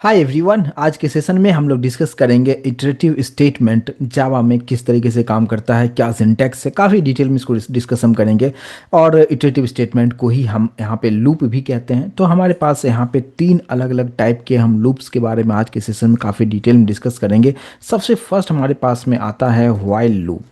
Hi everyone, आज के session में हम लोग डिस्कस करेंगे इटरेटिव स्टेटमेंट जावा में किस तरीके से काम करता है, क्या सिंटैक्स है। काफ़ी डिटेल में इसको डिस्कस हम करेंगे। और इटरेटिव स्टेटमेंट को ही हम यहाँ पे लूप भी कहते हैं। तो हमारे पास यहाँ पे तीन अलग अलग टाइप के हम लूप्स के बारे में आज के सेशन में काफ़ी डिटेल में डिस्कस करेंगे। सबसे फर्स्ट हमारे पास में आता है व्हाइल लूप।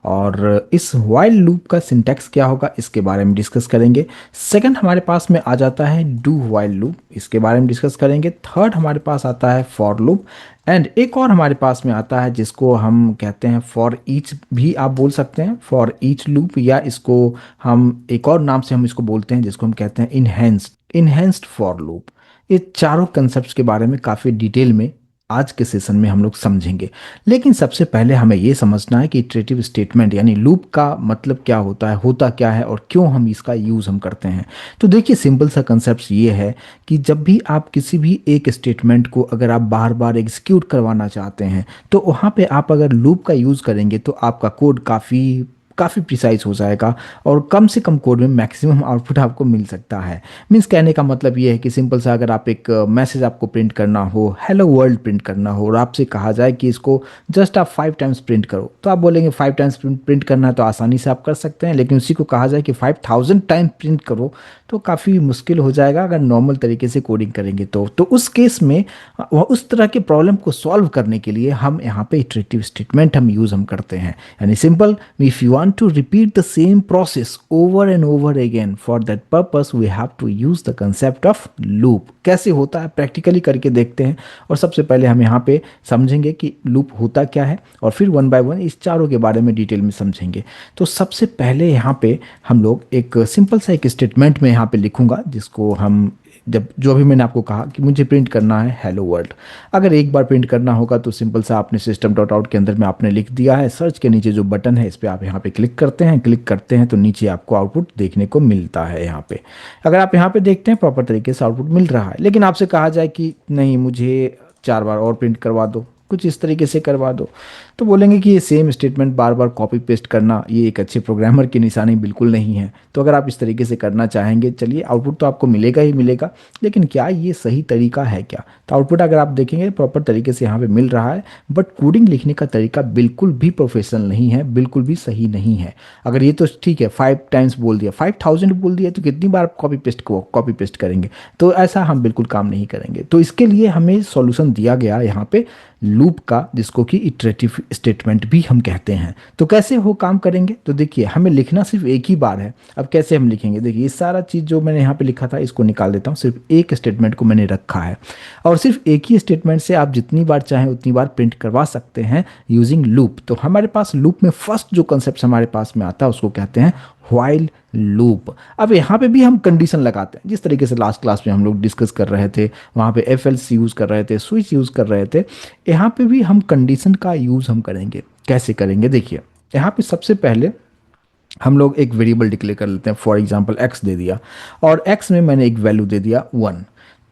और इस व्हाइल लूप का सिंटैक्स क्या होगा इसके बारे में डिस्कस करेंगे। सेकंड हमारे पास में आ जाता है डू व्हाइल लूप, इसके बारे में डिस्कस करेंगे। थर्ड हमारे पास आता है फॉर लूप। एंड एक और हमारे पास में आता है जिसको हम कहते हैं फॉर ईच भी आप बोल सकते हैं, फॉर ईच लूप, या इसको हम एक और नाम से हम इसको बोलते हैं जिसको हम कहते हैं इनहेंस्ड फॉर लूप। ये चारों कंसेप्ट के बारे में काफ़ी डिटेल में आज के सेशन में हम लोग समझेंगे। लेकिन सबसे पहले हमें ये समझना है कि इटरेटिव स्टेटमेंट यानी लूप का मतलब क्या होता क्या है और क्यों हम इसका यूज़ हम करते हैं। तो देखिए, सिंपल सा कंसेप्ट ये है कि जब भी आप किसी भी एक स्टेटमेंट को अगर आप बार बार एग्जीक्यूट करवाना चाहते हैं तो वहाँ पे आप अगर लूप का यूज़ करेंगे तो आपका कोड काफ़ी काफ़ी प्रिसाइज हो जाएगा और कम से कम कोड में मैक्सिमम आउटपुट आपको मिल सकता है। मीन्स कहने का मतलब ये है कि सिंपल सा अगर आप एक मैसेज आपको प्रिंट करना हो, हेलो वर्ल्ड प्रिंट करना हो, और आपसे कहा जाए कि इसको जस्ट आप 5 टाइम्स प्रिंट करो, तो आप बोलेंगे 5 टाइम्स प्रिंट करना है तो आसानी से आप कर सकते हैं। लेकिन उसी को कहा जाए कि 5000 टाइम्स प्रिंट करो तो काफ़ी मुश्किल हो जाएगा अगर नॉर्मल तरीके से कोडिंग करेंगे तो उस केस में वह उस तरह के प्रॉब्लम को सॉल्व करने के लिए हम यहाँ पे इटरेटिव स्टेटमेंट हम करते हैं। यानी simple, if you want to repeat the same process over and over again, for that purpose we have to use the concept of loop। कैसे होता है प्रैक्टिकली करके देखते हैं। और सबसे पहले हम यहाँ पे समझेंगे कि लूप होता क्या है और फिर वन बाय वन इस चारों के बारे में डिटेल में समझेंगे। तो सबसे पहले यहाँ पे हम लोग एक सिंपल सा एक स्टेटमेंट में यहाँ पे लिखूंगा जिसको हम जब जो अभी मैंने आपको कहा कि मुझे प्रिंट करना है हेलो वर्ल्ड। अगर एक बार प्रिंट करना होगा तो सिंपल सा आपने सिस्टम डॉट आउट के अंदर में आपने लिख दिया है, सर्च के नीचे जो बटन है इस पर आप यहाँ पे क्लिक करते हैं तो नीचे आपको आउटपुट देखने को मिलता है। यहाँ पे अगर आप यहाँ पे देखते हैं प्रॉपर तरीके से आउटपुट मिल रहा है। लेकिन आपसे कहा जाए कि नहीं, मुझे 4 बार और प्रिंट करवा दो, कुछ इस तरीके से करवा दो, तो बोलेंगे कि ये सेम स्टेटमेंट बार बार कॉपी पेस्ट करना ये एक अच्छे प्रोग्रामर की निशानी बिल्कुल नहीं है। तो अगर आप इस तरीके से करना चाहेंगे, चलिए आउटपुट तो आपको मिलेगा ही मिलेगा, लेकिन क्या ये सही तरीका है क्या? तो आउटपुट अगर आप देखेंगे प्रॉपर तरीके से यहाँ पे मिल रहा है, बट कोडिंग लिखने का तरीका बिल्कुल भी प्रोफेशनल नहीं है, बिल्कुल भी सही नहीं है। अगर ये तो ठीक है 5 टाइम्स बोल दिया, 5000 बोल दिया, तो कितनी बार कॉपी पेस्ट करेंगे? तो ऐसा हम बिल्कुल काम नहीं करेंगे। तो इसके लिए हमें सॉल्यूशन दिया गया यहाँ पे लूप का, जिसको कि इटरेटिव स्टेटमेंट भी हम कहते हैं। तो कैसे वो काम करेंगे? तो देखिए, हमें लिखना सिर्फ एक ही बार है। अब कैसे हम लिखेंगे? देखिए, ये सारा चीज़ जो मैंने यहाँ पे लिखा था इसको निकाल देता हूँ। सिर्फ एक स्टेटमेंट को मैंने रखा है और सिर्फ एक ही स्टेटमेंट से आप जितनी बार चाहें उतनी बार प्रिंट करवा सकते हैं यूजिंग लूप। तो हमारे पास लूप में फर्स्ट जो कंसेप्ट हमारे पास में आता है उसको कहते हैं व्हाइल लूप। अब यहाँ पे भी हम कंडीशन लगाते हैं, जिस तरीके से लास्ट क्लास में हम लोग डिस्कस कर रहे थे, वहाँ पे एफ एल्स यूज़ कर रहे थे, स्विच यूज़ कर रहे थे। यहाँ पे भी हम कंडीशन का यूज़ हम करेंगे। कैसे करेंगे? देखिए, यहाँ पे सबसे पहले हम लोग एक वेरिएबल डिक्लेयर कर लेते हैं। फॉर एग्जांपल एक्स दे दिया और एक्स में मैंने एक वैल्यू दे दिया 1।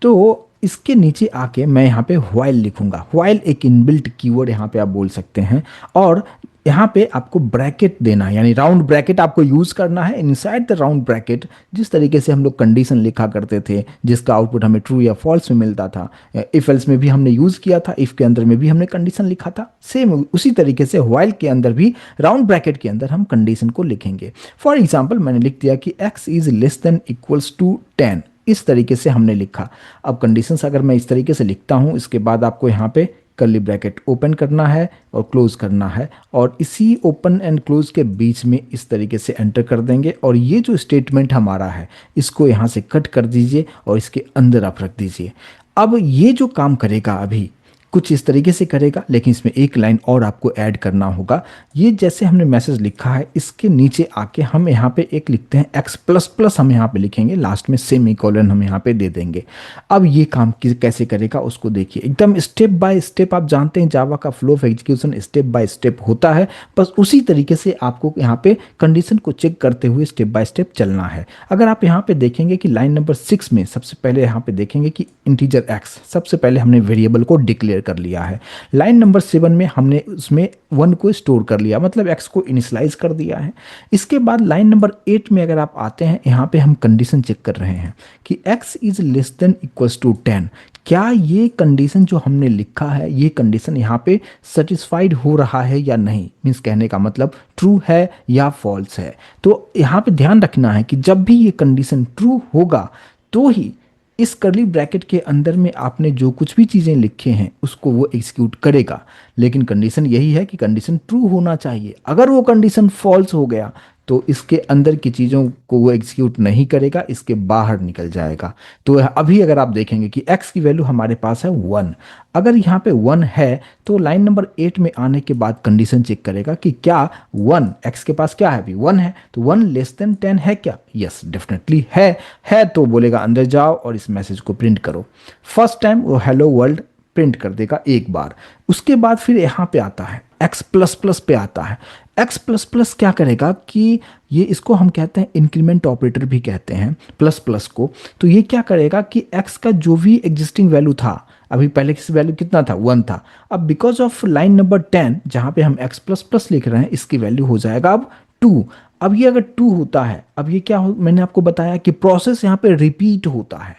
तो इसके नीचे आके मैं यहाँ पे व्हाइल लिखूंगा। व्हाइल एक इनबिल्ट कीवर्ड यहाँ पे आप बोल सकते हैं। और यहाँ पे आपको ब्रैकेट देना है, यानी राउंड ब्रैकेट आपको यूज करना है। इनसाइड द राउंड ब्रैकेट जिस तरीके से हम लोग कंडीशन लिखा करते थे, जिसका आउटपुट हमें ट्रू या फॉल्स में मिलता था, इफ एल्स में भी हमने यूज किया था, इफ के अंदर में भी हमने कंडीशन लिखा था, सेम उसी तरीके से व्हाइल के अंदर भी राउंड ब्रैकेट के अंदर हम कंडीशन को लिखेंगे। फॉर एग्जाम्पल मैंने लिख दिया कि X is less than equals to 10। इस तरीके से हमने लिखा। अब कंडीशंस अगर मैं इस तरीके से लिखता हूं, इसके बाद आपको यहाँ पे कर्ली ब्रैकेट ओपन करना है और क्लोज करना है, और इसी ओपन एंड क्लोज के बीच में इस तरीके से एंटर कर देंगे। और ये जो स्टेटमेंट हमारा है इसको यहाँ से कट कर दीजिए और इसके अंदर आप रख दीजिए। अब ये जो काम करेगा अभी कुछ इस तरीके से करेगा, लेकिन इसमें एक लाइन और आपको ऐड करना होगा। ये जैसे हमने मैसेज लिखा है इसके नीचे आके हम यहाँ पे एक लिखते हैं एक्स प्लस प्लस, हम यहाँ पे लिखेंगे, लास्ट में सेमीकोलन हम यहाँ पे दे देंगे। अब ये काम कैसे करेगा उसको देखिए, एकदम स्टेप बाय स्टेप। आप जानते हैं जावा का flow of execution step by step होता है, बस उसी तरीके से आपको यहाँ पे कंडीशन को चेक करते हुए स्टेप बाय स्टेप चलना है। अगर आप यहाँ पे देखेंगे कि लाइन नंबर 6 में सबसे पहले यहाँ पे देखेंगे कि इंटीजर एक्स, सबसे पहले हमने वेरिएबल को डिक्लेयर कर लिया है। लाइन नंबर 7 में हमने उसमें 1 को स्टोर कर लिया, मतलब x को इनिशियलाइज कर दिया है। इसके बाद लाइन नंबर 8 में अगर आप आते हैं, यहाँ पे हम कंडीशन चेक कर रहे हैं कि x is less than equals to 10। क्या ये कंडीशन जो हमने लिखा है ये कंडीशन यहाँ पे सेटिस्फाइड हो रहा है या नहीं, मीन्स कहने का मतलब ट्रू है या फॉल्स है। तो यहाँ पे ध्यान रखना है कि जब भी ये कंडीशन ट्रू होगा तो ही इस करली ब्रैकेट के अंदर में आपने जो कुछ भी चीज़ें लिखे हैं उसको वो एग्जीक्यूट करेगा। लेकिन कंडीशन यही है कि कंडीशन ट्रू होना चाहिए। अगर वो कंडीशन फॉल्स हो गया तो इसके अंदर की चीज़ों को वो एग्जीक्यूट नहीं करेगा, इसके बाहर निकल जाएगा। तो अभी अगर आप देखेंगे कि x की वैल्यू हमारे पास है 1, अगर यहाँ पे 1 है तो लाइन नंबर 8 में आने के बाद कंडीशन चेक करेगा कि क्या 1, x के पास क्या है, अभी 1 है, तो 1 लेस देन 10 है क्या? यस डेफिनेटली है तो बोलेगा अंदर जाओ और इस मैसेज को प्रिंट करो। फर्स्ट टाइम वो हेलो वर्ल्ड प्रिंट कर देगा एक बार। उसके बाद फिर यहाँ पे आता है x प्लस प्लस पे आता है। x प्लस प्लस क्या करेगा कि ये, इसको हम कहते हैं इंक्रीमेंट ऑपरेटर भी कहते हैं प्लस प्लस को। तो ये क्या करेगा कि x का जो भी एग्जिस्टिंग वैल्यू था, अभी पहले किसी वैल्यू कितना था 1 था, अब बिकॉज ऑफ लाइन नंबर 10 जहाँ पे हम x प्लस प्लस लिख रहे हैं इसकी वैल्यू हो जाएगा अब 2। अब ये अगर 2 होता है, अब ये क्या हो, मैंने आपको बताया कि प्रोसेस यहाँ पे रिपीट होता है।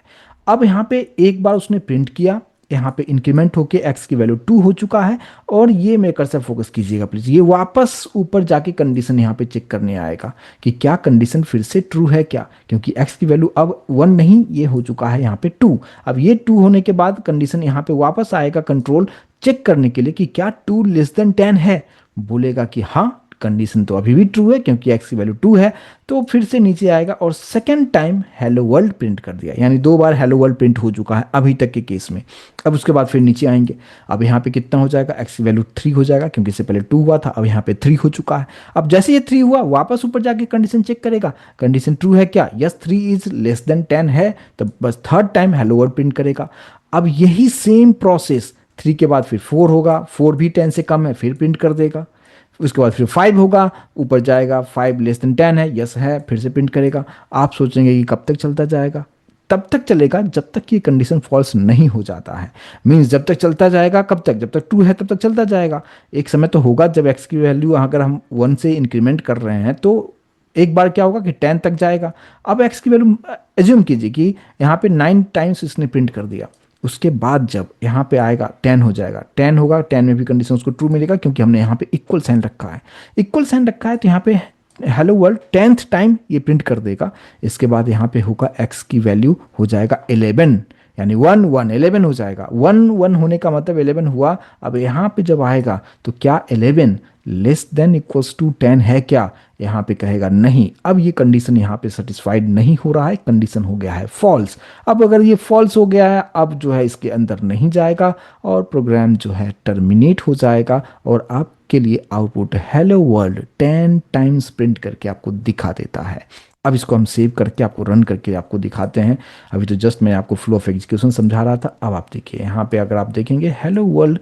अब यहाँ पे एक बार उसने प्रिंट किया, यहाँ पे इंक्रीमेंट होके x की वैल्यू 2 हो चुका है, और ये मेरे कर्सर फोकस कीजिएगा प्लीज, ये वापस ऊपर जाके कंडीशन यहाँ पे चेक करने आएगा कि क्या कंडीशन फिर से ट्रू है क्या, क्योंकि x की वैल्यू अब 1 नहीं, ये हो चुका है यहाँ पे 2। अब ये 2 होने के बाद कंडीशन यहाँ पे वापस आएगा कंट्रोल चेक करने के लिए कि क्या 2 लेस देन 10 है, बोलेगा कि हाँ कंडीशन तो अभी भी ट्रू है क्योंकि x की वैल्यू 2 है। तो फिर से नीचे आएगा और second time hello world print कर दिया, यानी 2 बार हेलो वर्ल्ड प्रिंट हो चुका है अभी तक के केस में। अब उसके बाद फिर नीचे आएंगे, अब यहाँ पे कितना हो जाएगा, x की वैल्यू 3 हो जाएगा क्योंकि इससे पहले 2 हुआ था, अब यहाँ पे 3 हो चुका है। अब जैसे ये 3 हुआ वापस ऊपर जाके कंडीशन चेक करेगा, कंडीशन ट्रू है क्या, यस 3 इज लेस देन 10 है, तो बस third time hello world print करेगा। अब यही सेम प्रोसेस 3 के बाद फिर 4 होगा, 4 भी 10 से कम है फिर प्रिंट कर देगा। उसके बाद फिर 5 होगा, ऊपर जाएगा 5 लेस देन 10 है, यस है, फिर से प्रिंट करेगा। आप सोचेंगे कि कब तक चलता जाएगा, तब तक चलेगा जब तक ये कंडीशन फॉल्स नहीं हो जाता है। मीन्स जब तक चलता जाएगा, कब तक, जब तक ट्रू है तब तक चलता जाएगा। एक समय तो होगा जब x की वैल्यू अगर हम 1 से इंक्रीमेंट कर रहे हैं तो एक बार क्या होगा कि 10 तक जाएगा। अब x की वैल्यू एज्यूम कीजिए कि यहाँ पे 9 टाइम्स इसने प्रिंट कर दिया, उसके बाद जब यहाँ पे आएगा 10 हो जाएगा, 10 होगा, 10 में भी कंडीशन उसको ट्रू मिलेगा क्योंकि हमने यहाँ पे इक्वल साइन रखा है। इक्वल साइन रखा है तो यहाँ पे हेलो वर्ल्ड 10th टाइम ये प्रिंट कर देगा। इसके बाद यहाँ पे होगा x की वैल्यू हो जाएगा 11, यानी 1 1 11 हो जाएगा। 1 1 होने का मतलब 11 हुआ। अब यहाँ पे जब आएगा तो क्या 11 लेस देन इक्वल्स टू 10 है क्या, यहाँ पे कहेगा नहीं। अब ये कंडीशन यहाँ पे सेटिस्फाइड नहीं हो रहा है, कंडीशन हो गया है फॉल्स। अब अगर ये फॉल्स हो गया है, अब जो है इसके अंदर नहीं जाएगा और प्रोग्राम जो है टर्मिनेट हो जाएगा और आपके लिए output hello world 10 times print करके आपको दिखा देता है। अब इसको हम सेव करके आपको रन करके आपको दिखाते हैं। अभी तो जस्ट मैं आपको फ्लो ऑफ एग्जीक्यूशन समझा रहा था। अब आप देखिए यहाँ पे अगर आप देखेंगे हेलो वर्ल्ड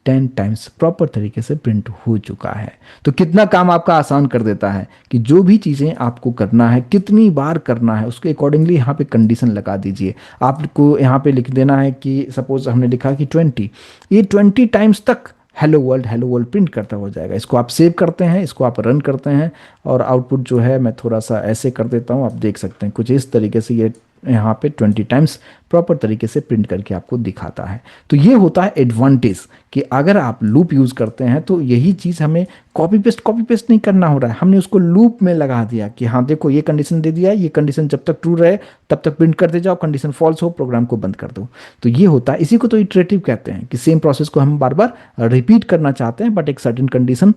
10 टाइम्स प्रॉपर तरीके से प्रिंट हो चुका है। तो कितना काम आपका आसान कर देता है कि जो भी चीज़ें आपको करना है, कितनी बार करना है, उसके अकॉर्डिंगली यहाँ पे कंडीशन लगा दीजिए। आपको यहाँ पे लिख देना है कि सपोज हमने लिखा कि 20, ये 20 टाइम्स तक हेलो वर्ल्ड प्रिंट करता हो जाएगा। इसको आप सेव करते हैं, इसको आप रन करते हैं और आउटपुट जो है मैं थोड़ा सा ऐसे कर देता हूँ, आप देख सकते हैं कुछ इस तरीके से ये यहाँ पे 20 टाइम्स प्रॉपर तरीके से प्रिंट करके आपको दिखाता है। तो ये होता है एडवांटेज कि अगर आप लूप यूज़ करते हैं तो यही चीज़ हमें कॉपी पेस्ट नहीं करना हो रहा है, हमने उसको लूप में लगा दिया कि हाँ देखो ये कंडीशन दे दिया है, ये कंडीशन जब तक ट्रू रहे तब तक प्रिंट कर दे जाओ, कंडीशन फॉल्स हो प्रोग्राम को बंद कर दो। तो ये होता है, इसी को तो इटरेटिव कहते हैं कि सेम प्रोसेस को हम बार बार रिपीट करना चाहते हैं, बट एक सर्टेन कंडीशन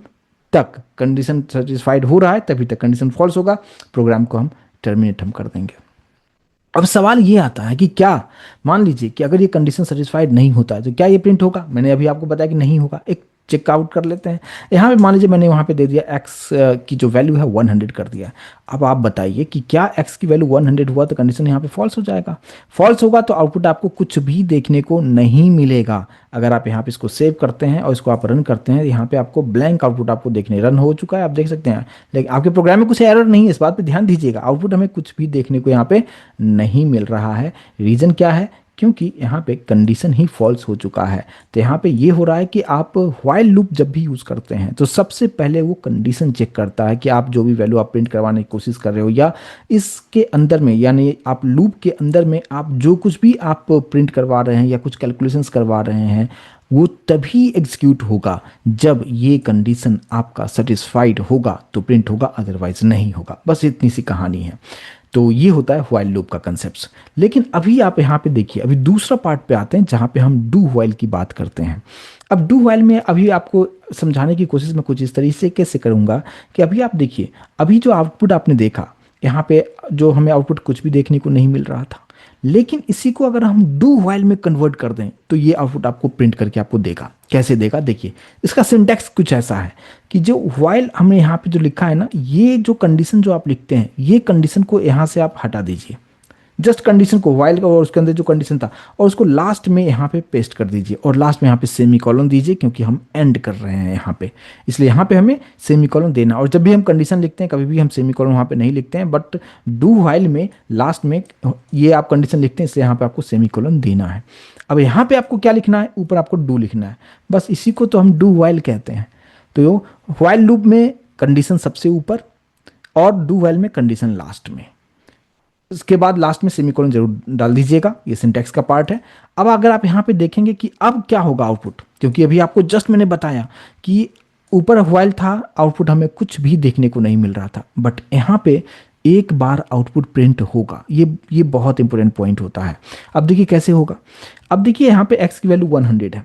तक, कंडीशन सेटिस्फाइड हो रहा है तभी तक कंडीशन फॉल्स होगा, प्रोग्राम को हम टर्मिनेट हम कर देंगे। अब सवाल ये आता है कि क्या मान लीजिए कि अगर ये कंडीशन सेटिस्फाइड नहीं होता है तो क्या ये प्रिंट होगा। मैंने अभी आपको बताया कि नहीं होगा। एक चेकआउट कर लेते हैं। यहाँ पे मान लीजिए मैंने वहाँ पे दे दिया x की जो वैल्यू है 100 कर दिया। अब आप बताइए कि क्या x की वैल्यू 100 हुआ तो कंडीशन यहाँ पे फॉल्स हो जाएगा। फॉल्स होगा तो आउटपुट आपको कुछ भी देखने को नहीं मिलेगा। अगर आप यहाँ पे इसको सेव करते हैं और इसको आप रन करते हैं, यहाँ पे आपको ब्लैंक आउटपुट आपको देखने, रन हो चुका है आप देख सकते हैं, लेकिन आपके प्रोग्राम में कुछ एरर नहीं है, इस बात पे ध्यान दीजिएगा। आउटपुट हमें कुछ भी देखने को यहाँ पे नहीं मिल रहा है। रीज़न क्या है क्योंकि यहाँ पे कंडीशन ही फॉल्स हो चुका है। तो यहाँ पे ये हो रहा है कि आप व्हाइल लूप जब भी यूज़ करते हैं तो सबसे पहले वो कंडीशन चेक करता है कि आप जो भी वैल्यू आप प्रिंट करवाने की कोशिश कर रहे हो या इसके अंदर में, यानी आप लूप के अंदर में आप जो कुछ भी आप प्रिंट करवा रहे हैं या कुछ कैलकुलेशंस करवा रहे हैं, वो तभी एग्जीक्यूट होगा जब ये कंडीशन आपका सेटिस्फाइड होगा तो प्रिंट होगा, अदरवाइज नहीं होगा। बस इतनी सी कहानी है। तो ये होता है व्हाइल लूप का कंसेप्ट। लेकिन अभी आप यहाँ पे देखिए, अभी दूसरा पार्ट पे आते हैं जहाँ पे हम डू व्हाइल की बात करते हैं। अब डू व्हाइल में अभी आपको समझाने की कोशिश मैं कुछ इस तरीके से करूँगा कि अभी आप देखिए, अभी जो आउटपुट आपने देखा यहाँ पे, जो हमें आउटपुट कुछ भी देखने को नहीं मिल रहा था, लेकिन इसी को अगर हम डू व्हाइल में कन्वर्ट कर दें तो ये आउटपुट आपको प्रिंट करके आपको देगा। कैसे देगा देखिए, इसका सिंटैक्स कुछ ऐसा है कि जो व्हाइल हमने यहाँ पे जो लिखा है ना, ये जो कंडीशन जो आप लिखते हैं, ये कंडीशन को यहाँ से आप हटा दीजिए, जस्ट कंडीशन को व्हाइल का और उसके अंदर जो कंडीशन था, और उसको लास्ट में यहाँ पे पेस्ट कर दीजिए और लास्ट में यहाँ पे सेमी कॉलन दीजिए, क्योंकि हम एंड कर रहे हैं यहाँ पे, इसलिए यहाँ पे हमें सेमी कॉलन देना। और जब भी हम कंडीशन लिखते हैं कभी भी हम सेमी कॉलन वहाँ पे नहीं लिखते हैं, बट डू व्हाइल में लास्ट में ये आप कंडीशन लिखते हैं, इसलिए यहाँ पे आपको सेमी कॉलन देना है। अब यहाँ पे आपको क्या लिखना है, ऊपर आपको डू लिखना है, बस इसी को तो हम डू व्हाइल कहते हैं। तो व्हाइल लूप में कंडीशन सबसे ऊपर और डू व्हाइल में कंडीशन लास्ट में, उसके बाद लास्ट में सेमीकोलन जरूर डाल दीजिएगा, ये सिंटैक्स का पार्ट है। अब अगर आप यहाँ पे देखेंगे कि अब क्या होगा आउटपुट, क्योंकि अभी आपको जस्ट मैंने बताया कि ऊपर व्हाइल था, आउटपुट हमें कुछ भी देखने को नहीं मिल रहा था, बट यहाँ पे एक बार आउटपुट प्रिंट होगा। ये बहुत इंपॉर्टेंट पॉइंट होता है। अब देखिए कैसे होगा। अब देखिए यहाँ पे x की वैल्यू 100 है।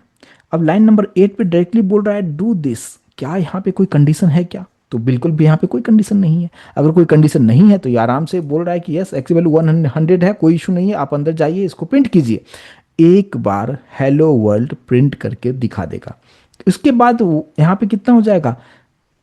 अब लाइन नंबर 8 पे डायरेक्टली बोल रहा है डू दिस। क्या यहाँ पे कोई कंडीशन है क्या? तो बिल्कुल भी यहाँ पे कोई कंडीशन नहीं है। अगर कोई कंडीशन नहीं है तो ये आराम से बोल रहा है कि यस, एक्स की वैल्यू 100 है, कोई इशू नहीं है, आप अंदर जाइए, इसको प्रिंट कीजिए। एक बार हेलो वर्ल्ड प्रिंट करके दिखा देगा। उसके बाद यहाँ पे कितना हो जाएगा,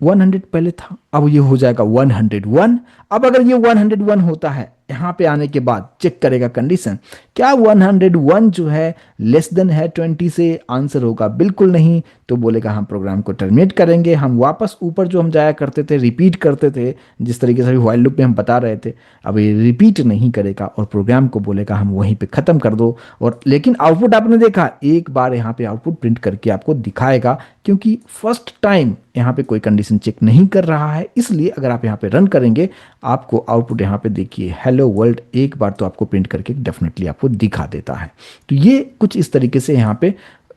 100 पहले था, अब ये हो जाएगा 101। अब अगर ये 101 होता है, यहाँ पे आने के बाद चेक करेगा कंडीशन, क्या 101 जो है लेस देन है 20 से, आंसर होगा बिल्कुल नहीं, तो बोलेगा हम प्रोग्राम को टर्मिनेट करेंगे। हम वापस ऊपर जो हम जाया करते थे, रिपीट करते थे, जिस तरीके से व्हाइल लूप में हम बता रहे थे, अब ये रिपीट नहीं करेगा और प्रोग्राम को बोलेगा हम वहीं पे खत्म कर दो। और लेकिन आउटपुट आपने देखा, एक बार यहाँ पे आउटपुट प्रिंट करके आपको दिखाएगा, क्योंकि फर्स्ट टाइम यहाँ पे कोई कंडीशन चेक नहीं कर रहा है, इसलिए अगर आप यहाँ पे रन करेंगे आपको आउटपुट यहाँ पे देखिए हेलो वर्ल्ड एक बार तो आपको प्रिंट करके डेफिनेटली आपको दिखा देता है। तो ये कुछ इस तरीके से यहाँ पे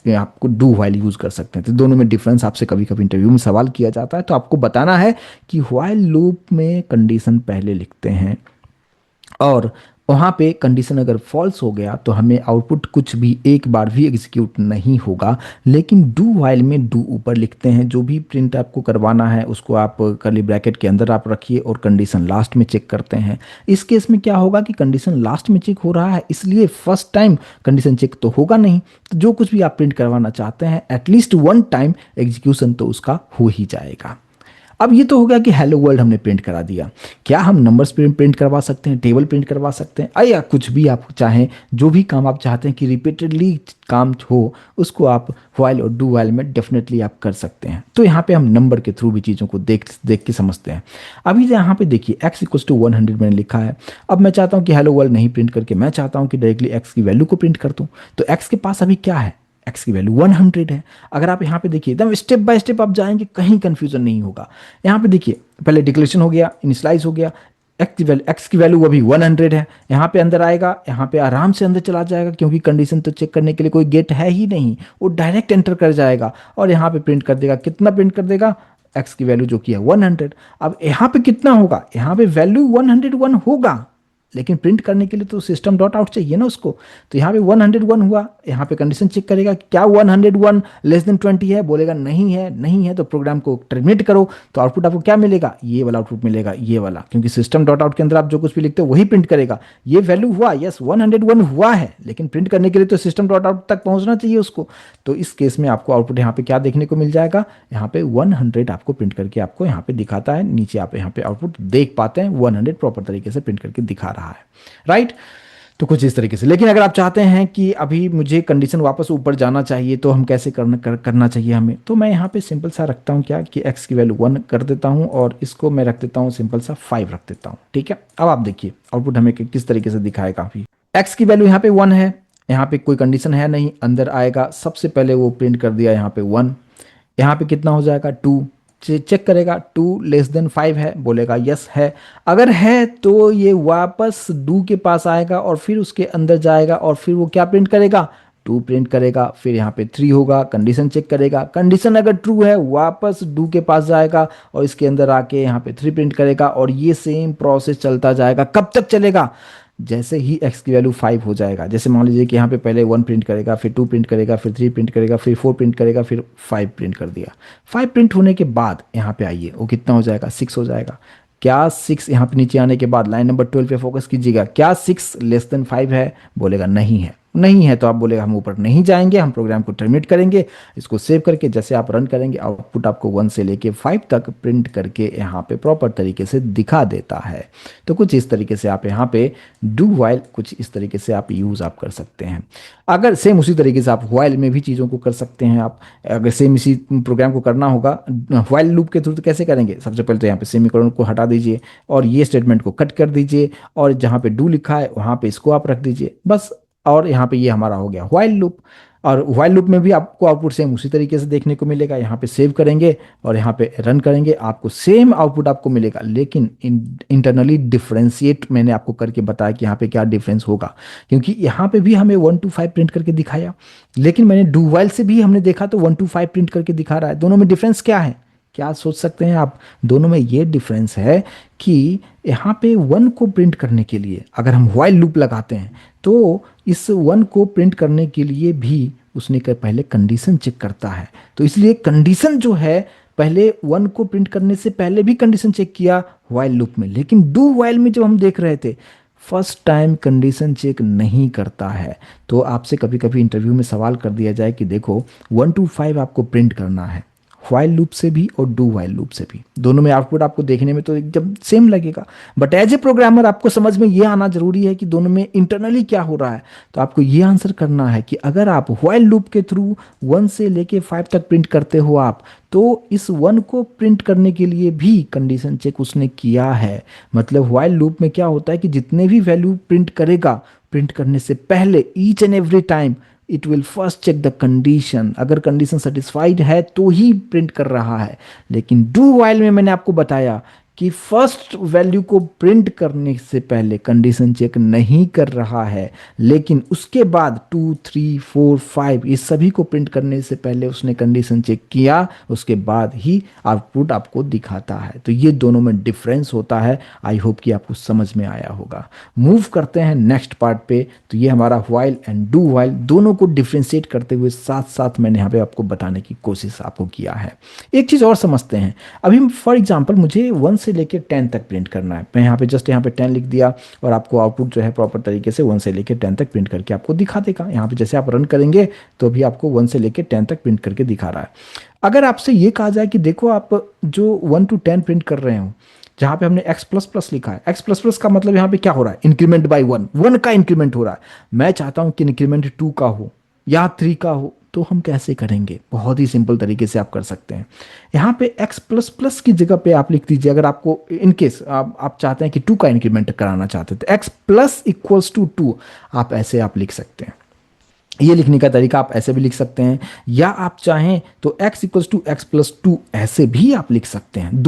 आपको डू व्हाइल यूज कर सकते हैं। तो दोनों में डिफरेंस आपसे कभी कभी इंटरव्यू में सवाल किया जाता है, तो आपको बताना है कि व्हाइल लूप में कंडीशन पहले लिखते हैं और वहाँ पे कंडीशन अगर फॉल्स हो गया तो हमें आउटपुट कुछ भी एक बार भी एग्जीक्यूट नहीं होगा। लेकिन डू व्हाइल में डू ऊपर लिखते हैं, जो भी प्रिंट आपको करवाना है उसको आप कर्ली ब्रैकेट के अंदर आप रखिए और कंडीशन लास्ट में चेक करते हैं। इस केस में क्या होगा कि कंडीशन लास्ट में चेक हो रहा है, इसलिए फर्स्ट टाइम कंडीशन चेक तो होगा नहीं, तो जो कुछ भी आप प्रिंट करवाना चाहते हैं एटलीस्ट वन टाइम एग्जीक्यूशन तो उसका हो ही जाएगा। अब ये तो हो गया कि हेलो वर्ल्ड हमने प्रिंट करा दिया। क्या हम नंबर्स प्रिंट करवा सकते हैं, टेबल प्रिंट करवा सकते हैं, या कुछ भी आप चाहें, जो भी काम आप चाहते हैं कि रिपीटेडली काम हो, उसको आप व्हाइल और डू व्हाइल में डेफिनेटली आप कर सकते हैं। तो यहाँ पे हम नंबर के थ्रू भी चीज़ों को देख के समझते हैं। अभी यहाँ पे देखिए x इक्वल्स टू 100 मैंने लिखा है। अब मैं चाहता हूँ कि हेलो वर्ल्ड नहीं प्रिंट करके मैं चाहता हूँ कि डायरेक्टली x की वैल्यू को प्रिंट कर दूँ। तो x के पास अभी क्या है, x की वैल्यू 100 है। अगर आप यहाँ पे देखिए एकदम स्टेप बाय स्टेप आप जाएंगे, कहीं कंफ्यूजन नहीं होगा। यहाँ पे देखिए पहले डिक्लेरेशन हो गया, इनिशियलाइज हो गया, x की वैल्यू अभी 100 है। यहाँ पे अंदर आएगा, यहाँ पे आराम से अंदर चला जाएगा, क्योंकि कंडीशन तो चेक करने के लिए कोई गेट है ही नहीं, वो डायरेक्ट एंटर कर जाएगा और यहाँ पे प्रिंट कर देगा। कितना प्रिंट कर देगा, x की वैल्यू जो की है 100। अब यहाँ पे कितना होगा, यहाँ पे वैल्यू 101 होगा, लेकिन प्रिंट करने के लिए तो सिस्टम डॉट आउट चाहिए ना उसको। तो यहाँ पे 101 हुआ, यहाँ पे कंडीशन चेक करेगा क्या 101 लेस देन 20 है, बोलेगा नहीं है, नहीं है तो प्रोग्राम को टर्मिनेट करो। तो आउटपुट आपको क्या मिलेगा, ये वाला आउटपुट मिलेगा, ये वाला, क्योंकि सिस्टम डॉट आउट के अंदर आप जो कुछ भी लिखते हो वही प्रिंट करेगा। ये वैल्यू हुआ, यस 101 हुआ है, लेकिन प्रिंट करने के लिए तो सिस्टम डॉट आउट तक पहुंचना चाहिए उसको। तो इस केस में आपको आउटपुट यहाँ पे क्या देखने को मिल जाएगा, यहाँ पे 100 आपको प्रिंट करके आपको यहाँ पे दिखाता है। नीचे आप यहाँ पे आउटपुट देख पाते हैं, 100 प्रॉपर तरीके से प्रिंट करके दिखा रहा है, राइट। तो कुछ इस तरीके से। लेकिन अगर आप चाहते हैं कि अभी मुझे कंडीशन वापस ऊपर जाना चाहिए तो हम कैसे करना चाहिए हमें, तो मैं यहाँ पे सिंपल सा रखता हूँ क्या कि x की वैल्यू 1 कर देता हूँ और इसको मैं रख देता हूँ सिंपल सा 5 रख देता हूँ, ठीक है। अब आप देखिए आउटपुट हमें किस तरीके से दिखाएगा। अभी x की वैल्यू यहाँ पे 1 है, यहाँ पे कोई कंडीशन है नहीं, अंदर आएगा, सबसे पहले वो प्रिंट कर दिया यहाँ पे 1, यहाँ पे कितना हो जाएगा 2, चेक करेगा 2 <5 है, बोलेगा यस है। अगर है तो ये वापस डू के पास आएगा और फिर उसके अंदर जाएगा और फिर वो क्या प्रिंट करेगा, 2 प्रिंट करेगा। फिर यहाँ पे 3 होगा, कंडीशन चेक करेगा, कंडीशन अगर ट्रू है वापस डू के पास जाएगा और इसके अंदर आके यहाँ पे 3 प्रिंट करेगा। और ये सेम प्रोसेस चलता जाएगा, कब तक चलेगा, जैसे ही x की वैल्यू 5 हो जाएगा। जैसे मान लीजिए कि यहाँ पे पहले 1 प्रिंट करेगा, फिर 2 प्रिंट करेगा, फिर 3 प्रिंट करेगा, फिर 4 प्रिंट करेगा, फिर 5 प्रिंट कर दिया। 5 प्रिंट होने के बाद यहाँ पे आइए, वो कितना हो जाएगा, 6 हो जाएगा। क्या 6 यहाँ पे नीचे आने के बाद लाइन नंबर 12 पे फोकस कीजिएगा, क्या 6 <5 है, बोलेगा नहीं है। नहीं है तो आप बोलेगा हम ऊपर नहीं जाएंगे, हम प्रोग्राम को टर्मिनेट करेंगे। इसको सेव करके जैसे आप रन करेंगे आउटपुट आपको 1 से लेके 5 तक प्रिंट करके यहाँ पे प्रॉपर तरीके से दिखा देता है। तो कुछ इस तरीके से आप यहाँ पे डू वाइल कुछ इस तरीके से आप यूज़ आप कर सकते हैं। अगर सेम उसी तरीके से आप वाइल में भी चीज़ों को कर सकते हैं। आप अगर सेम इसी प्रोग्राम को करना होगा वाइल लूप के थ्रू, तो कैसे करेंगे, सबसे पहले तो यहाँ पे सेमीकोलन को हटा दीजिए और ये स्टेटमेंट को कट कर दीजिए और जहाँ पे डू लिखा है वहाँ पे इसको आप रख दीजिए बस। और यहाँ पे ये हमारा हो गया व्हाइल लूप। और व्हाइल लूप में भी आपको आउटपुट सेम उसी तरीके से देखने को मिलेगा। यहाँ पे सेव करेंगे और यहाँ पे रन करेंगे, आपको सेम आउटपुट आपको मिलेगा, लेकिन इंटरनली डिफरेंशिएट मैंने आपको करके बताया कि यहाँ पे क्या डिफरेंस होगा। क्योंकि यहाँ पे भी हमें 1 to 5 प्रिंट करके दिखाया, लेकिन मैंने डू व्हाइल से भी हमने देखा तो 1 to 5 प्रिंट करके दिखा रहा है। दोनों में डिफरेंस क्या है, क्या सोच सकते हैं आप। दोनों में ये डिफरेंस है कि यहाँ पे 1 को प्रिंट करने के लिए अगर हम व्हाइल लूप लगाते हैं तो इस 1 को प्रिंट करने के लिए भी उसने पहले कंडीशन चेक करता है। तो इसलिए कंडीशन जो है पहले 1 को प्रिंट करने से पहले भी कंडीशन चेक किया व्हाइल लूप में, लेकिन डू व्हाइल में जब हम देख रहे थे फर्स्ट टाइम कंडीशन चेक नहीं करता है। तो आपसे कभी कभी इंटरव्यू में सवाल कर दिया जाए कि देखो 1 to 5 आपको प्रिंट करना है व्हाइल लूप से भी और डू व्हाइल लूप से भी, दोनों में आउटपुट आपको देखने में तो एकदम सेम लगेगा, बट एज ए प्रोग्रामर आपको समझ में ये आना जरूरी है कि दोनों में इंटरनली क्या हो रहा है। तो आपको ये आंसर करना है कि अगर आप व्हाइल लूप के थ्रू 1 से लेके 5 तक प्रिंट करते हो आप, तो इस 1 को प्रिंट करने के लिए भी कंडीशन चेक उसने किया है। मतलब व्हाइल लूप में क्या होता है कि जितने भी वैल्यू प्रिंट करेगा, प्रिंट करने से पहले each and every time it will first check the condition. अगर कंडीशन सेटिस्फाइड है तो ही प्रिंट कर रहा है। लेकिन डू व्हाइल में मैंने आपको बताया कि फर्स्ट वैल्यू को प्रिंट करने से पहले कंडीशन चेक नहीं कर रहा है, लेकिन उसके बाद 2, 3, 4, 5 ये सभी को प्रिंट करने से पहले उसने कंडीशन चेक किया, उसके बाद ही आउटपुट आपको दिखाता है। तो ये दोनों में डिफरेंस होता है। आई होप कि आपको समझ में आया होगा। मूव करते हैं नेक्स्ट पार्ट पे। तो ये हमारा व्हाइल एंड डू व्हाइल दोनों को डिफ्रेंशिएट करते हुए साथ साथ मैंने यहाँ पे आपको बताने की कोशिश आपको किया है। एक चीज़ और समझते हैं। अभी फॉर एग्जाम्पल मुझे 1 से लेके 10 तक प्रिंट करना है। मैं यहाँ पे जस्ट यहाँ पे 10 लिख दिया और आपको आउटपुट जो है प्रॉपर तरीके से 1 से लेके 10 तक प्रिंट करके आपको दिखा देगा। यहाँ पे जैसे आप रन करेंगे तो भी आपको 1 से लेके 10 तक प्रिंट करके दिखा रहा है। अगर आपसे ये कहा जाए कि देखो आप जो 1 to 10 प्रिंट कर रहे हो, जहाँ पे हमने x प्लस प्लस लिखा है, x प्लस प्लस का मतलब यहाँ पे क्या हो रहा है, इंक्रीमेंट बाय 1 का इंक्रीमेंट हो रहा है। मैं चाहता हूँ कि इंक्रीमेंट 2 का हो या 3 का हो, तो हम कैसे करेंगे, बहुत ही सिंपल तरीके से आप कर सकते हैं। यहाँ पे x प्लस प्लस की जगह पे आप लिख दीजिए, अगर आपको इनकेस आप चाहते हैं कि 2 का इंक्रीमेंट कराना चाहते हैं तो x प्लस इक्वल्स टू 2 आप ऐसे आप लिख सकते हैं। ये लिखने का तरीका आप ऐसे भी लिख सकते हैं, या आप चाहें तो x equals to x plus 2 ऐसे भी आप लिख सकते हैं।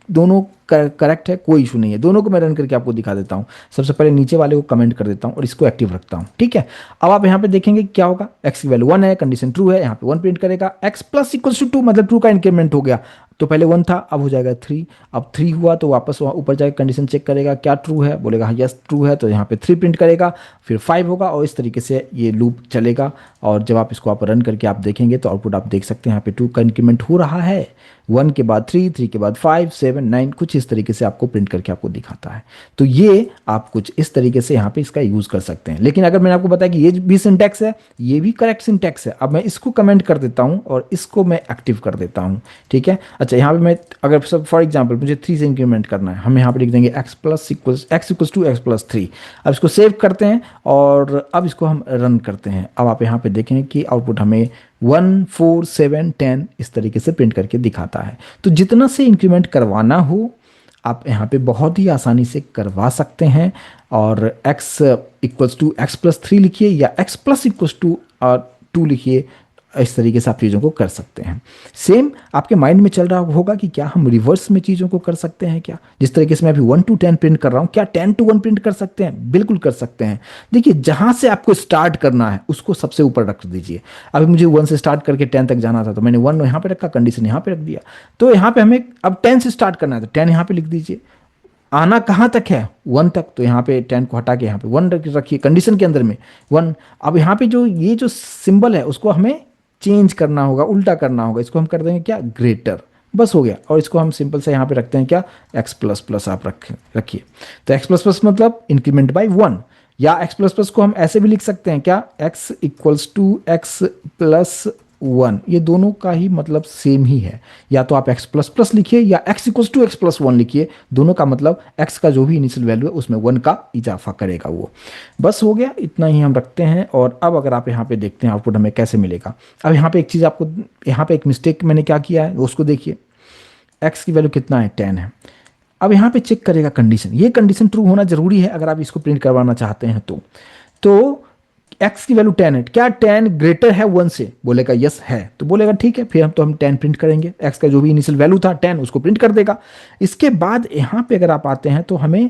दोनों करेक्ट है, कोई इशू नहीं है। दोनों को मैं रन करके आपको दिखा देता हूं। सबसे पहले नीचे वाले को कमेंट कर देता हूं और इसको एक्टिव रखता हूं, ठीक है। अब आप यहां पे देखेंगे क्या होगा, x की वैल्यू 1 है, कंडीशन ट्रू है, यहां पे 1 प्रिंट करेगा। x प्लस इक्वल्स टू 2 मतलब 2 का इंक्रीमेंट हो गया, तो पहले 1 था अब हो जाएगा 3। अब 3 हुआ तो वापस वहाँ ऊपर जाकर कंडीशन चेक करेगा क्या ट्रू है, बोलेगा हाँ यस ट्रू है, तो यहाँ पे 3 प्रिंट करेगा, फिर 5 होगा और इस तरीके से ये लूप चलेगा। और जब आप इसको आप रन करके आप देखेंगे तो आउटपुट आप देख सकते हैं यहाँ पे 2 का इंक्रीमेंट हो रहा है, 1 के बाद 3, 3 के बाद 5, 7, 9 कुछ इस तरीके से आपको प्रिंट करके आपको दिखाता है। तो ये आप कुछ इस तरीके से यहाँ पे इसका यूज़ कर सकते हैं। लेकिन अगर मैंने आपको बताया कि ये भी सिंटैक्स है, ये भी करेक्ट सिंटैक्स है, अब मैं इसको कमेंट कर देता हूँ और इसको मैं एक्टिव कर देता हूँ, ठीक है। अच्छा यहाँ पे मैं अगर सब फॉर एग्जाम्पल मुझे 3 से इंक्रीमेंट करना है, हम यहाँ पे लिख देंगे x equals to x plus 3। अब इसको सेव करते हैं और अब इसको हम रन करते हैं। अब आप यहाँ पे देखेंगे कि आउटपुट हमें 1, 4, 7, 10 इस तरीके से प्रिंट करके दिखाता है। तो जितना से इंक्रीमेंट करवाना हो आप यहाँ पे बहुत ही आसानी से करवा सकते हैं। और x equals to X plus three लिखिए या x plus equals to two लिखिए। इस तरीके से आप चीज़ों को कर सकते हैं। सेम आपके माइंड में चल रहा होगा कि क्या हम रिवर्स में चीज़ों को कर सकते हैं क्या। जिस तरीके से मैं अभी 1 to 10 प्रिंट कर रहा हूँ, क्या 10 to 1 प्रिंट कर सकते हैं? बिल्कुल कर सकते हैं। देखिए, जहाँ से आपको स्टार्ट करना है उसको सबसे ऊपर रख दीजिए। अभी मुझे 1 से स्टार्ट करके 10 तक जाना था, तो मैंने 1 यहाँ पे रखा, कंडीशन यहाँ पे रख दिया। तो यहाँ पे हमें अब 10 से स्टार्ट करना है, तो 10 यहाँ पे लिख दीजिए। आना कहाँ तक है? 1 तक, तो यहाँ पे 10 को हटा के यहाँ पे 1 रखिए कंडीशन के अंदर में 1। अब यहाँ पे जो ये जो सिंबल है उसको हमें चेंज करना होगा, उल्टा करना होगा। इसको हम कर देंगे क्या? ग्रेटर। बस हो गया। और इसको हम सिंपल से यहाँ पे रखते हैं क्या? एक्स प्लस प्लस आप रखिए। तो एक्स प्लस प्लस मतलब इंक्रीमेंट बाई 1। या एक्स प्लस प्लस को हम ऐसे भी लिख सकते हैं क्या? X equals to X plus 1। ये दोनों का ही मतलब सेम ही है। या तो आप एक्स प्लस प्लस लिखिए या X equals to X plus 1 लिखिए। दोनों का मतलब एक्स का जो भी इनिशियल वैल्यू है उसमें 1 का इजाफा करेगा वो। बस हो गया, इतना ही हम रखते हैं। और अब अगर आप यहाँ पे देखते हैं आउटपुट हमें कैसे मिलेगा। अब यहाँ पे एक चीज़ आपको, यहाँ पे एक मिस्टेक मैंने क्या किया है उसको देखिए। एक्स की वैल्यू कितना है? 10 है। अब यहाँ पे चेक करेगा कंडीशन। ये कंडीशन ट्रू होना जरूरी है अगर आप इसको प्रिंट करवाना चाहते हैं तो x की वैल्यू 10 है। क्या 10 ग्रेटर है 1 से? बोलेगा यस है, तो बोलेगा ठीक है, फिर हम 10 प्रिंट करेंगे। x का जो भी इनिशियल वैल्यू था 10 उसको प्रिंट कर देगा। इसके बाद यहाँ पे अगर आप आते हैं तो हमें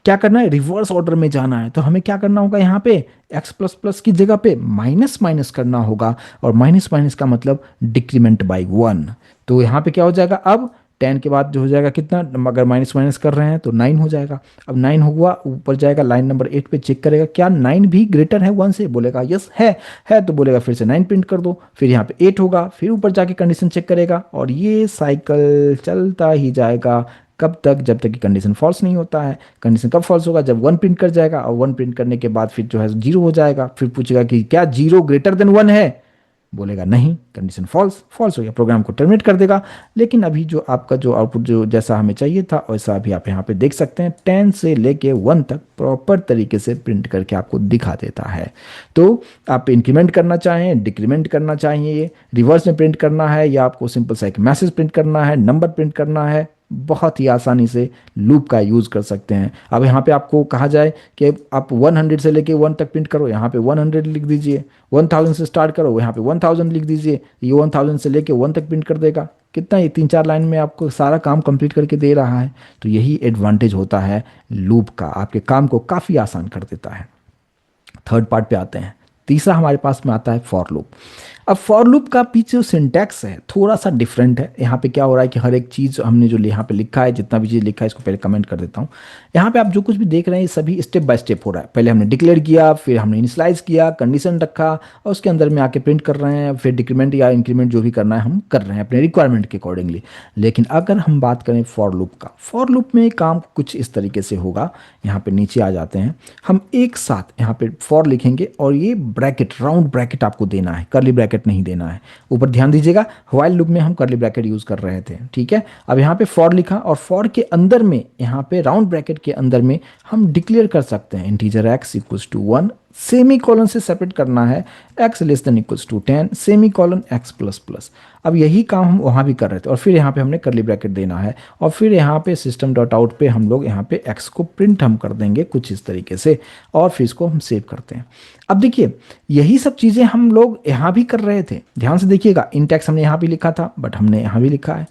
क्या करना है? रिवर्स ऑर्डर में जाना है। तो हमें क्या करना होगा? यहाँ पे x प्लस प्लस की जगह पे माइनस माइनस करना होगा। और माइनस माइनस का मतलब डिक्रीमेंट बाई 1। तो यहाँ पे क्या हो जाएगा? अब 10 के बाद जो हो जाएगा कितना? अगर माइनस माइनस कर रहे हैं तो 9 हो जाएगा। अब 9 हुआ, ऊपर जाएगा लाइन नंबर 8 पे, चेक करेगा क्या 9 भी ग्रेटर है 1 से? बोलेगा यस है, तो बोलेगा फिर से 9 प्रिंट कर दो। फिर यहाँ पे 8 होगा, फिर ऊपर जाके कंडीशन चेक करेगा और ये साइकिल चलता ही जाएगा। कब तक? जब तक कि कंडीशन फॉल्स नहीं होता है। कंडीशन कब फॉल्स होगा? जब 1 प्रिंट कर जाएगा। और 1 प्रिंट करने के बाद फिर जो है 0 हो जाएगा। फिर पूछेगा कि क्या 0 ग्रेटर देन 1 है? बोलेगा नहीं, कंडीशन फॉल्स हो गया, प्रोग्राम को टर्मिनेट कर देगा। लेकिन अभी जो आपका जो आउटपुट जो जैसा हमें चाहिए था वैसा अभी आप यहाँ पे देख सकते हैं। 10 से लेके 1 तक प्रॉपर तरीके से प्रिंट करके आपको दिखा देता है। तो आप इंक्रीमेंट करना चाहें, डिक्रीमेंट करना चाहिए, रिवर्स में प्रिंट करना है, या आपको सिंपल सा एक मैसेज प्रिंट करना है, नंबर प्रिंट करना है, बहुत ही आसानी से लूप का यूज़ कर सकते हैं। अब यहाँ पे आपको कहा जाए कि आप 100 से लेके 1 तक प्रिंट करो, यहाँ पे 100 लिख दीजिए। 1000 से स्टार्ट करो, यहाँ पे 1000 लिख दीजिए। ये 1000 से लेके 1 तक प्रिंट कर देगा। कितना? ये 3-4 लाइन में आपको सारा काम कंप्लीट करके दे रहा है। तो यही एडवांटेज होता है लूप का, आपके काम को काफ़ी आसान कर देता है। थर्ड पार्ट पे आते हैं। तीसरा हमारे पास में आता है फॉर लूप। अब फॉर लूप का पीछे जो सिंटैक्स है थोड़ा सा डिफरेंट है। यहाँ पे क्या हो रहा है कि हर एक चीज़ हमने जो यहाँ पे लिखा है, जितना भी चीज़ लिखा है इसको पहले कमेंट कर देता हूँ। यहाँ पे आप जो कुछ भी देख रहे हैं ये सभी स्टेप बाय स्टेप हो रहा है। पहले हमने डिक्लेयर किया, फिर हमने इनिशियलाइज किया, कंडीशन रखा और उसके अंदर में आके प्रिंट कर रहे हैं। फिर डिक्रीमेंट या इंक्रीमेंट जो भी करना है हम कर रहे हैं अपने रिक्वायरमेंट के अकॉर्डिंगली। लेकिन अगर हम बात करें फॉर लूप का, फॉर लूप में काम कुछ इस तरीके से होगा। यहाँ पे नीचे आ जाते हैं, हम एक साथ यहाँ पे फॉर लिखेंगे और ये ब्रैकेट, राउंड ब्रैकेट आपको देना है, कर्ली ब्रैकेट नहीं देना है। ऊपर ध्यान दीजिएगा, व्हाइल लूप में हम कर्ली ब्रैकेट यूज कर रहे थे, ठीक है। अब यहाँ पे फॉर लिखा और फॉर के अंदर में यहाँ पे राउंड ब्रैकेट के अंदर में हम डिक्लेयर कर सकते हैं integer x equals to 1, semicolon से सेपरेट करना है x less than equals to 10, semicolon x plus plus. अब यही काम हम वहाँ भी कर रहे थे और फिर यहाँ पे हमने कर्ली ब्रैकेट देना है और फिर यहाँ पे सिस्टम डॉट आउट पे हम लोग यहाँ पे x को प्रिंट हम कर देंगे कुछ इस तरीके से और फिर इसको हम सेव करते हैं। अब देखिए यही सब चीज़ें हम लोग यहाँ भी कर रहे थे, ध्यान से देखिएगा। इन टैक्स हमने यहाँ भी लिखा था बट हमने यहाँ भी लिखा है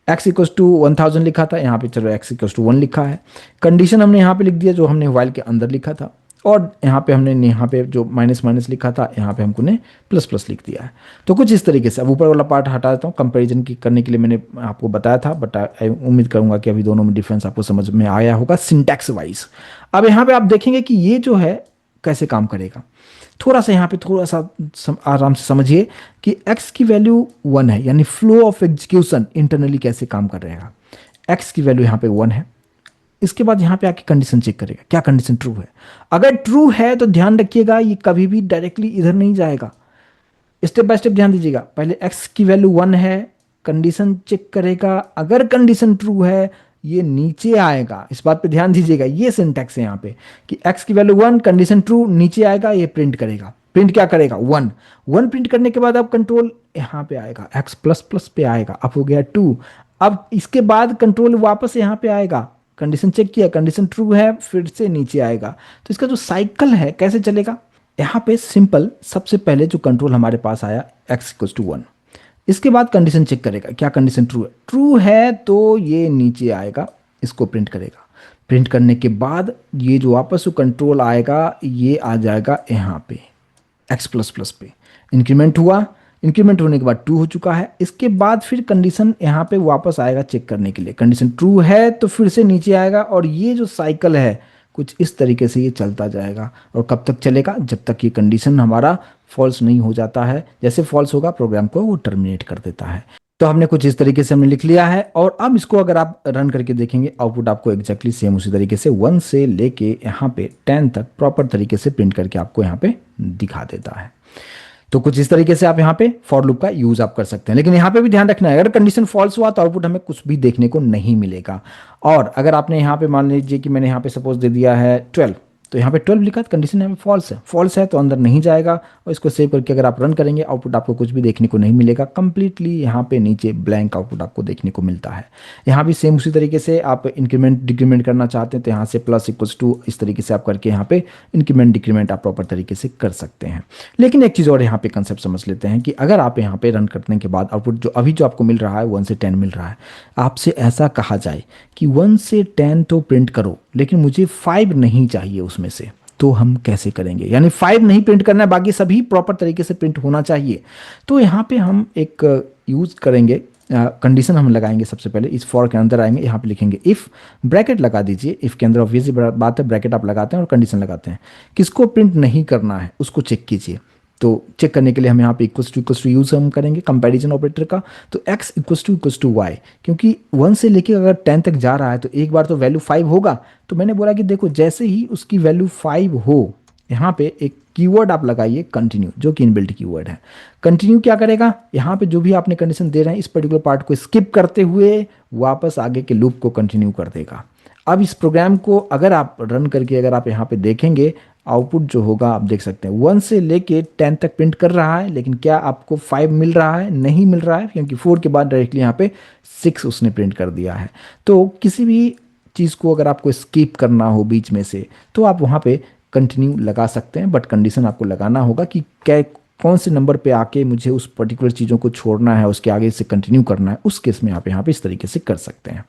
x इक्वल्स टू 1000 लिखा था, यहाँ पे चलो x इक्वल्स टू 1 लिखा है। कंडीशन हमने यहाँ पे लिख दिया जो हमने व्हाइल के अंदर लिखा था और यहाँ पे हमने यहाँ पे जो माइनस माइनस लिखा था यहाँ पे हमको ने प्लस प्लस लिख दिया है। तो कुछ इस तरीके से अब ऊपर वाला पार्ट हटा देता हूँ, कंपैरिजन की करने के लिए मैंने आपको बताया था बट उम्मीद करूँगा कि अभी दोनों में डिफरेंस आपको समझ में आया होगा सिंटैक्स वाइज। अब यहाँ पे आप देखेंगे कि ये जो है कैसे काम करेगा। थोड़ा सा यहाँ पे थोड़ा सा आराम से समझिए कि x की वैल्यू 1 है, यानी फ्लो ऑफ एग्जीक्यूशन इंटरनली कैसे काम कर रहेगा। x की वैल्यू यहाँ पे 1 है, इसके बाद यहाँ पे आके कंडीशन चेक करेगा क्या कंडीशन ट्रू है। अगर ट्रू है तो ध्यान रखिएगा ये कभी भी डायरेक्टली इधर नहीं जाएगा, स्टेप बाय स्टेप ध्यान दीजिएगा। पहले x की वैल्यू 1 है, कंडीशन चेक करेगा, अगर कंडीशन ट्रू है ये नीचे आएगा। इस बात पे ध्यान दीजिएगा, ये सिंटैक्स है यहाँ पे कि x की वैल्यू 1, कंडीशन ट्रू, नीचे आएगा ये प्रिंट करेगा। प्रिंट क्या करेगा 1 प्रिंट करने के बाद अब कंट्रोल यहाँ पे आएगा x प्लस प्लस पे आएगा, अब हो गया 2, अब इसके बाद कंट्रोल वापस यहाँ पे आएगा, कंडीशन चेक किया, कंडीशन ट्रू है, फिर से नीचे आएगा। तो इसका जो साइकिल है कैसे चलेगा, यहाँ पे सिंपल, सबसे पहले जो कंट्रोल हमारे पास आया x इक्वल्स टू 1, इसके बाद कंडीशन चेक करेगा, क्या कंडीशन ट्रू है, ट्रू है तो ये नीचे आएगा, इसको प्रिंट करेगा। प्रिंट करने के बाद ये जो वापस जो कंट्रोल आएगा ये आ जाएगा यहाँ पे x प्लस प्लस पे, इंक्रीमेंट हुआ, इंक्रीमेंट होने के बाद 2 हो चुका है। इसके बाद फिर कंडीशन यहाँ पे वापस आएगा चेक करने के लिए, कंडीशन ट्रू है तो फिर से नीचे आएगा, और ये जो साइकिल है कुछ इस तरीके से ये चलता जाएगा। और कब तक चलेगा, जब तक ये कंडीशन हमारा फॉल्स नहीं हो जाता है। जैसे फॉल्स होगा प्रोग्राम को वो टर्मिनेट कर देता है। तो हमने कुछ इस तरीके से हमने लिख लिया है, और अब इसको अगर आप रन करके देखेंगे आउटपुट आपको एग्जैक्टली सेम उसी तरीके से 1 से लेके यहाँ पे 10 तक प्रॉपर तरीके से प्रिंट करके आपको यहाँ पे दिखा देता है। तो कुछ इस तरीके से आप यहाँ पे फॉर लूप का यूज आप कर सकते हैं। लेकिन यहाँ पे भी ध्यान रखना है, अगर कंडीशन फॉल्स हुआ तो आउटपुट हमें कुछ भी देखने को नहीं मिलेगा। और अगर आपने यहाँ पे मान लीजिए कि मैंने यहाँ पे सपोज दे दिया है 12, तो यहाँ पे 12 लिखा तो कंडीशन यहाँ पे फॉल्स है तो अंदर नहीं जाएगा। और इसको सेव करके अगर आप रन करेंगे आउटपुट आपको कुछ भी देखने को नहीं मिलेगा, कंप्लीटली यहाँ पे नीचे ब्लैंक आउटपुट आपको देखने को मिलता है। यहाँ भी सेम उसी तरीके से आप इंक्रीमेंट डिक्रीमेंट करना चाहते हैं तो यहाँ से प्लस इक्वल्स टू इस तरीके से आप करके यहाँ पे इंक्रीमेंट डिक्रीमेंट आप प्रॉपर तरीके से कर सकते हैं। लेकिन एक चीज़ और यहाँ पे कंसेप्ट समझ लेते हैं कि अगर आप यहाँ पे रन करने के बाद आउटपुट जो अभी जो आपको मिल रहा है 1 से 10 मिल रहा है, आपसे ऐसा कहा जाए कि 1 से 10 तो प्रिंट करो लेकिन मुझे 5 नहीं चाहिए उसमें से, तो हम कैसे करेंगे, यानी 5 नहीं प्रिंट करना है, बाकी सभी प्रॉपर तरीके से प्रिंट होना चाहिए। तो यहाँ पे हम एक यूज करेंगे, कंडीशन हम लगाएंगे। सबसे पहले इस फॉर के अंदर आएंगे, यहाँ पे लिखेंगे इफ़, ब्रैकेट लगा दीजिए। इफ़ के अंदर ऑब्वियसली बात है ब्रैकेट आप लगाते हैं और कंडीशन लगाते हैं। किसको प्रिंट नहीं करना है उसको चेक कीजिए। तो चेक करने के लिए हम यहाँ पे इक्वल्स टू यूज हम करेंगे कंपैरिजन ऑपरेटर का। तो x इक्वल्स टू y, क्योंकि 1 से लेके अगर 10 तक जा रहा है तो एक बार तो वैल्यू 5 होगा। तो मैंने बोला कि देखो जैसे ही उसकी वैल्यू 5 हो, यहाँ पे एक कीवर्ड आप लगाइए कंटिन्यू, जो कि इनबिल्ट कीवर्ड है। कंटिन्यू क्या करेगा, यहाँ पे जो भी आपने कंडीशन दे रहे हैं इस पर्टिकुलर पार्ट को स्किप करते हुए वापस आगे के लूप को कंटिन्यू कर देगा। अब इस प्रोग्राम को अगर आप रन करके अगर आप यहाँ पे देखेंगे आउटपुट जो होगा आप देख सकते हैं 1 से लेके 10 तक प्रिंट कर रहा है, लेकिन क्या आपको 5 मिल रहा है, नहीं मिल रहा है, क्योंकि 4 के बाद डायरेक्टली यहाँ पे 6 उसने प्रिंट कर दिया है। तो किसी भी चीज़ को अगर आपको स्किप करना हो बीच में से तो आप वहाँ पे कंटिन्यू लगा सकते हैं, बट कंडीशन आपको लगाना होगा कि क्या कौन से नंबर पे आके मुझे उस पर्टिकुलर चीज़ों को छोड़ना है, उसके आगे से कंटिन्यू करना है। उस केस में आप यहाँ पे इस तरीके से कर सकते हैं।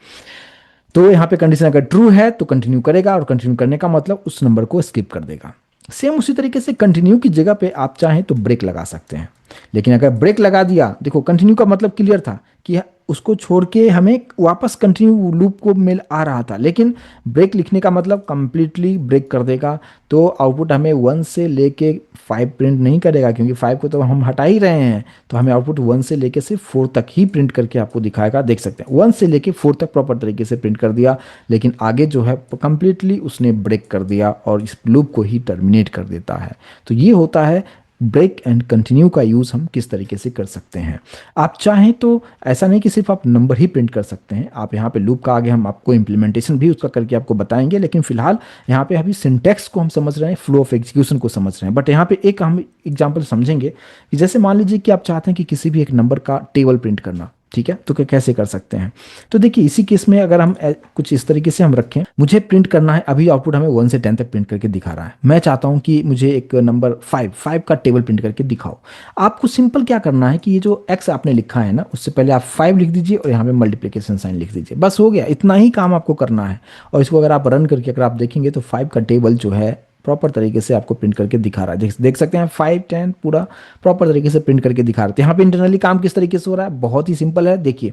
तो यहाँ पे कंडीशन अगर ट्रू है तो कंटिन्यू करेगा, और कंटिन्यू करने का मतलब उस नंबर को स्किप कर देगा। सेम उसी तरीके से कंटिन्यू की जगह पे आप चाहें तो ब्रेक लगा सकते हैं। लेकिन अगर ब्रेक लगा दिया, देखो कंटिन्यू का मतलब क्लियर था कि उसको छोड़ के हमें वापस कंटिन्यू लूप को मिल आ रहा था, लेकिन ब्रेक लिखने का मतलब कंप्लीटली ब्रेक कर देगा। तो आउटपुट हमें 1 से लेके 5 प्रिंट नहीं करेगा, क्योंकि 5 को तो हम हटा ही रहे हैं। तो हमें आउटपुट 1 से लेके सिर्फ 4 तक ही प्रिंट करके आपको दिखाएगा। देख सकते हैं 1 से लेके 4 तक प्रॉपर तरीके से प्रिंट कर दिया, लेकिन आगे जो है कंप्लीटली उसने ब्रेक कर दिया और इस लूप को ही टर्मिनेट कर देता है। तो ये होता है ब्रेक एंड कंटिन्यू का यूज़ हम किस तरीके से कर सकते हैं। आप चाहें तो ऐसा नहीं कि सिर्फ आप नंबर ही प्रिंट कर सकते हैं, आप यहाँ पे लूप का आगे हम आपको इम्प्लीमेंटेशन भी उसका करके आपको बताएंगे। लेकिन फिलहाल यहाँ पे अभी सिंटैक्स को हम समझ रहे हैं, फ्लो ऑफ एग्जीक्यूशन को समझ रहे हैं। बट यहाँ पे एक हम एग्जाम्पल समझेंगे कि जैसे मान लीजिए कि आप चाहते हैं कि किसी भी एक नंबर का टेबल प्रिंट करना, ठीक है, तो कैसे कर सकते हैं। तो देखिए इसी केस में अगर हम कुछ इस तरीके से हम रखें, मुझे प्रिंट करना है, अभी आउटपुट हमें 1 से 10 तक प्रिंट करके दिखा रहा है। मैं चाहता हूं कि मुझे एक नंबर 5 का टेबल प्रिंट करके दिखाओ। आपको सिंपल क्या करना है कि ये जो x आपने लिखा है ना, उससे पहले आप 5 लिख दीजिए और यहाँ पे मल्टीप्लिकेशन साइन लिख दीजिए, बस हो गया। इतना ही काम आपको करना है। और इसको अगर आप रन करके अगर आप देखेंगे तो 5 का टेबल जो है प्रॉपर तरीके से आपको प्रिंट करके दिखा रहा है। देख सकते हैं 5, 10 पूरा प्रॉपर तरीके से प्रिंट करके दिखा रहे थे। यहाँ पे इंटरनली काम किस तरीके से हो रहा है, बहुत ही सिंपल है। देखिए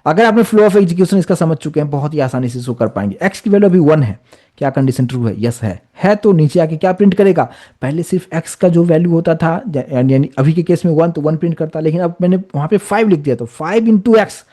अगर आपने फ्लो ऑफ एग्जीक्यूशन इसका समझ चुके हैं, बहुत ही आसानी से इसको कर पाएंगे। एक्स की वैल्यू अभी 1 है, क्या कंडीशन ट्रू है, यस है तो नीचे आके क्या प्रिंट करेगा, पहले सिर्फ एक्स का जो वैल्यू होता था, यानी अभी के केस में 1 तो 1 प्रिंट करता, लेकिन अब मैंने वहाँ पे 5 लिख दिया तो 5 into x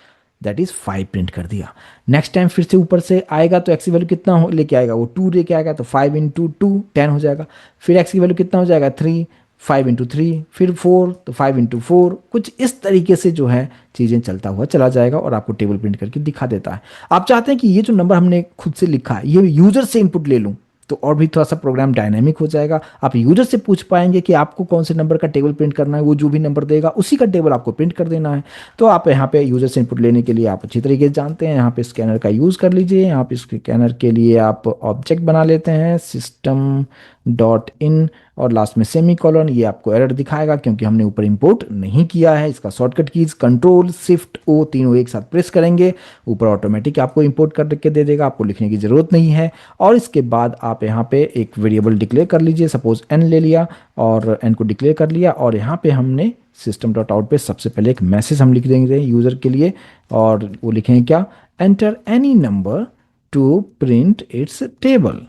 that is 5 print कर दिया। नेक्स्ट टाइम फिर से ऊपर से आएगा तो एक्स की वैल्यू कितना लेके आएगा, वो 2 लेके आएगा, तो 5 इंटू 2 10 हो जाएगा। फिर एक्स की वैल्यू कितना हो जाएगा 3, 5 इंटू 3, फिर 4 तो 5 इंटू 4। कुछ इस तरीके से जो है चीज़ें चलता हुआ चला जाएगा और आपको टेबल प्रिंट करके दिखा देता है। आप चाहते हैं कि ये जो नंबर हमने खुद से लिखा है ये यूजर से इनपुट ले लूँ, तो और भी थोड़ा सा प्रोग्राम डायनेमिक हो जाएगा। आप यूजर से पूछ पाएंगे कि आपको कौन से नंबर का टेबल प्रिंट करना है, वो जो भी नंबर देगा उसी का टेबल आपको प्रिंट कर देना है। तो आप यहाँ पे यूजर से इनपुट लेने के लिए आप अच्छी तरीके से जानते हैं, यहाँ पे स्कैनर का यूज़ कर लीजिए। यहाँ पे स्कैनर के लिए आप ऑब्जेक्ट बना लेते हैं सिस्टम डॉट इन और लास्ट में सेमी कॉलन। ये आपको एरर दिखाएगा क्योंकि हमने ऊपर इंपोर्ट नहीं किया है। इसका शॉर्टकट कीज कंट्रोल शिफ्ट ओ तीनों एक साथ प्रेस करेंगे, ऊपर ऑटोमेटिक आपको इंपोर्ट करके दे देगा, आपको लिखने की जरूरत नहीं है। और इसके बाद आप यहाँ पे एक वेरिएबल डिक्लेयर कर लीजिए, सपोज एन ले लिया और एन को डिक्लेयर कर लिया। और यहाँ पे हमने सिस्टम डॉट आउट पे सबसे पहले एक मैसेज हम लिख देंगे यूज़र के लिए, और वो लिखेंगे क्या, enter any number two print it's table.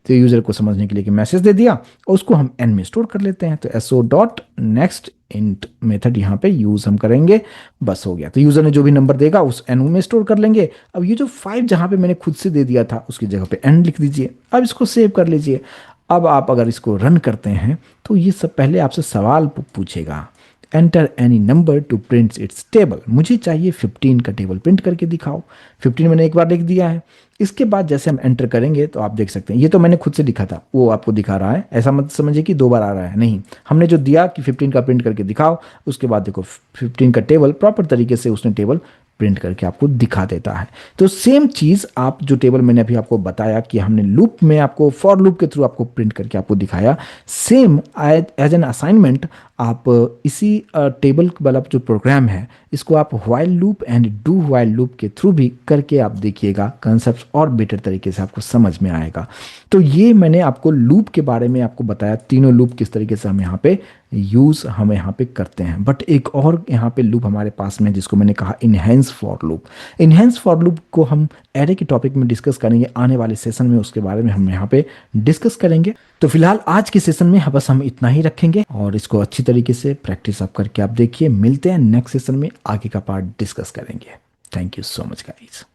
तो यूज़र को समझने के लिए कि मैसेज दे दिया और उसको हम एन में स्टोर कर लेते हैं। तो SO dot next int method यहाँ पे यूज़ हम करेंगे, बस हो गया। तो यूज़र ने जो भी नंबर देगा उस एन में स्टोर कर लेंगे। अब ये जो 5 जहाँ पे मैंने खुद से दे दिया था उसकी जगह पे एन लिख दीजिए। अब इसको सेव कर लीजिए। अब आप अगर इसको रन करते हैं तो ये सब पहले आपसे सवाल पूछेगा, enter any number two print it's table. मुझे चाहिए 15 का टेबल प्रिंट करके दिखाओ। 15 मैंने एक बार लिख दिया है। इसके बाद जैसे हम एंटर करेंगे तो आप देख सकते हैं, ये तो मैंने खुद से लिखा था वो आपको दिखा रहा है, ऐसा मत समझिए कि 2 बार आ रहा है, नहीं। हमने जो दिया कि 15 का प्रिंट करके दिखाओ, उसके बाद देखो 15 का टेबल प्रॉपर तरीके से उसने टेबल प्रिंट करके आपको दिखा देता है। तो सेम चीज़ आप जो टेबल मैंने अभी आपको बताया कि हमने लूप में आपको फॉर लूप के थ्रू आपको प्रिंट करके आपको दिखाया, सेम एज एन असाइनमेंट आप इसी टेबल वाला जो प्रोग्राम है इसको आप while loop and do while loop के थ्रू भी करके आप देखिएगा, कंसेप्ट और बेटर तरीके से आपको समझ में आएगा। तो ये मैंने आपको लूप के बारे में आपको बताया, तीनों लूप किस तरीके से हम यहाँ पे यूज़ हम यहाँ पे करते हैं। बट एक और यहाँ पे लूप हमारे पास में जिसको मैंने कहा enhance for loop. Enhance for loop को हम एरे के टॉपिक में डिस्कस करेंगे आने वाले सेशन में, उसके बारे में हम यहाँ पे डिस्कस करेंगे। तो फिलहाल आज के सेशन में बस हम इतना ही रखेंगे और इसको अच्छी तरीके से प्रैक्टिस आप करके आप देखिए। मिलते हैं नेक्स्ट सेशन में, आगे का पार्ट डिस्कस करेंगे। Thank you so much guys.